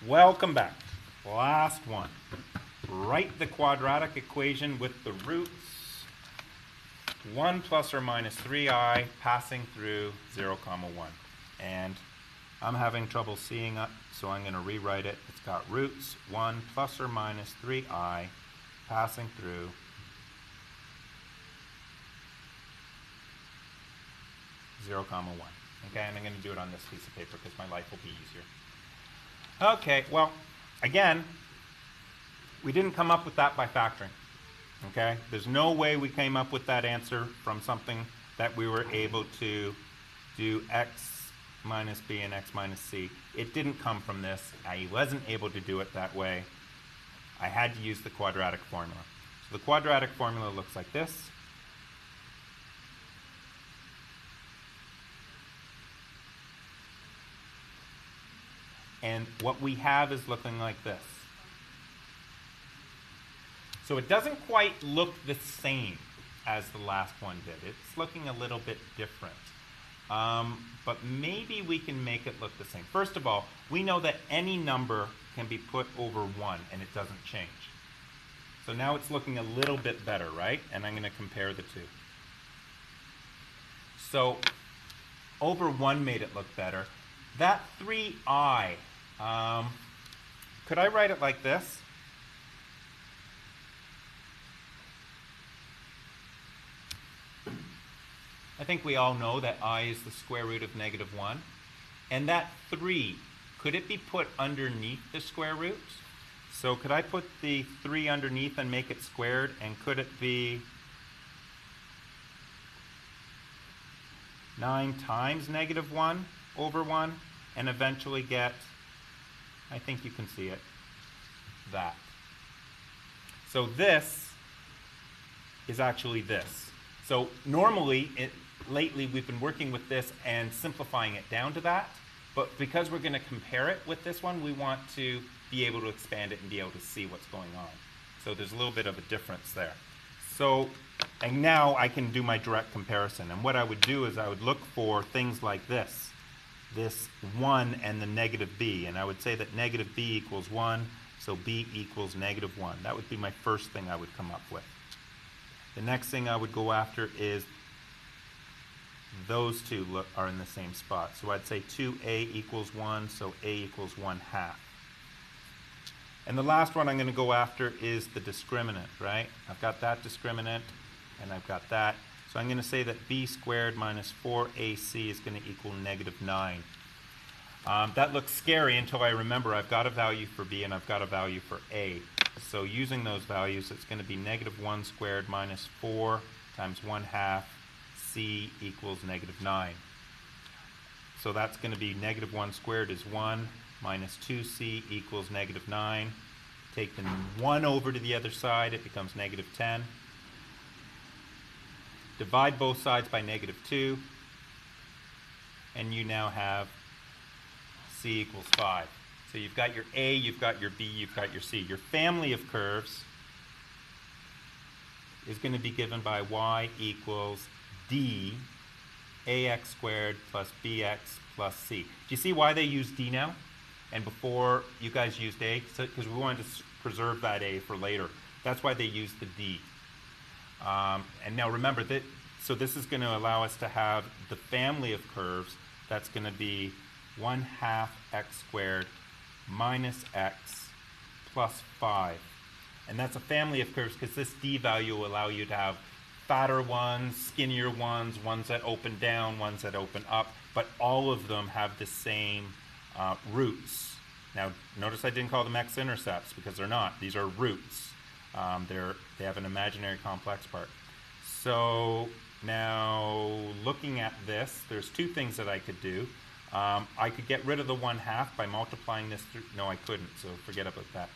Welcome back. Last one. Write the quadratic equation with the roots 1 plus or minus 3i passing through 0, 1. And I'm having trouble seeing it, so I'm going to rewrite it. It's got roots 1 plus or minus 3i passing through 0, 1. Okay, and I'm going to do it on this piece of paper because my life will be easier. Okay, well, again, we didn't come up with that by factoring. Okay, there's no way we came up with that answer from something that we were able to do x minus b and x minus c. It didn't come from this. I wasn't able to do it that way. I had to use the quadratic formula. So the quadratic formula looks like this. And what we have is looking like this. So it doesn't quite look the same as the last one did. It's looking a little bit different. But maybe we can make it look the same. First of all, we know that any number can be put over 1 and it doesn't change. So now it's looking a little bit better, right? And I'm going to compare the two. So over 1 made it look better. That 3i, could I write it like this? I think we all know that I is the square root of negative 1. And that 3, could it be put underneath the square root? So could I put the 3 underneath and make it squared? And could it be 9 times negative 1 over 1? And eventually get, I think you can see it, that. So this is actually this. So normally, lately we've been working with this and simplifying it down to that, but because we're going to compare it with this one, we want to be able to expand it and be able to see what's going on. So there's a little bit of a difference there. So, and now I can do my direct comparison. And what I would do is I would look for things like this 1 and the negative b, and I would say that negative b equals 1, so b equals negative 1. That would be my first thing I would come up with. The next thing I would go after is those two are in the same spot. So I'd say 2a equals 1, so a equals 1/2. And the last one I'm going to go after is the discriminant, right? I've got that discriminant, and I've got that. So I'm going to say that b squared minus 4ac is going to equal negative 9. That looks scary until I remember I've got a value for b and I've got a value for a. So using those values, it's going to be negative 1 squared minus 4 times 1/2 c equals negative 9. So that's going to be negative 1 squared is 1 minus 2c equals negative 9. Take the 1 over to the other side, it becomes negative 10. Divide both sides by negative 2, and you now have c equals 5. So you've got your a, you've got your b, you've got your c. Your family of curves is going to be given by y equals d ax squared plus bx plus c. Do you see why they use d now? And before you guys used a? Because we wanted to preserve that a for later. That's why they used the d. And now remember that, so this is going to allow us to have the family of curves that's going to be 1/2 x squared minus x plus 5. And that's a family of curves because this d value will allow you to have fatter ones, skinnier ones, ones that open down, ones that open up, but all of them have the same roots. Now, notice I didn't call them x-intercepts because they're not. These are roots. They have an imaginary complex part. So now looking at this, there's two things that I could do. I could get rid of the 1/2 by multiplying this through. No, I couldn't, so forget about that.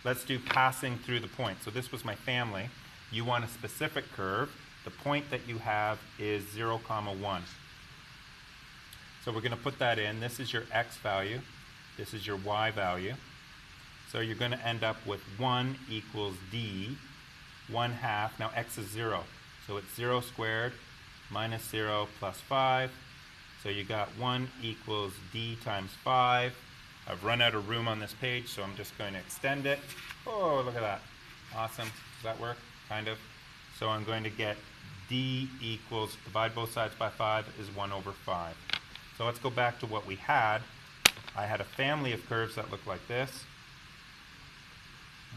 Let's do passing through the point. So this was my family. You want a specific curve. The point that you have is 0, 1. So we're going to put that in. This is your x value. This is your y value. So you're going to end up with 1 equals d, 1/2. Now x is 0. So it's 0 squared minus 0 plus 5. So you got 1 equals d times 5. I've run out of room on this page, so I'm just going to extend it. Oh, look at that. Awesome. Does that work? Kind of. So I'm going to get d equals, divide both sides by 5, is 1 over 5. So let's go back to what we had. I had a family of curves that look like this.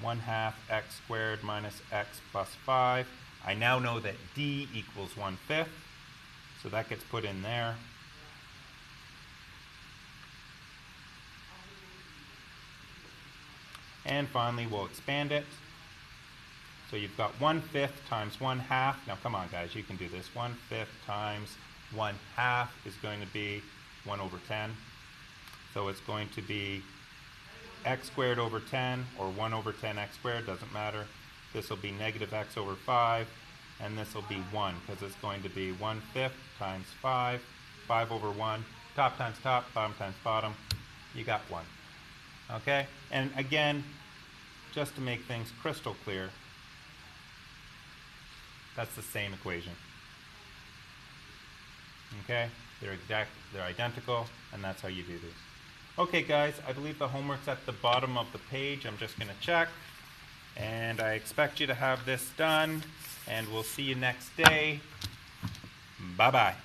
1/2 x squared minus x plus 5. I now know that d equals 1/5. So that gets put in there. And finally, we'll expand it. So you've got 1/5 times 1/2. Now come on guys, you can do this. 1/5 times 1/2 is going to be 1 over 10. So it's going to be x squared over 10, or 1 over 10 x squared, doesn't matter. This will be negative x over 5, and this will be 1, because it's going to be 1/5 times 5, 5 over 1, top times top, bottom times bottom. You got 1. Okay? And again, just to make things crystal clear, that's the same equation. Okay? They're identical, and that's how you do this. Okay guys, I believe the homework's at the bottom of the page. I'm just going to check. And I expect you to have this done, and we'll see you next day. Bye-bye.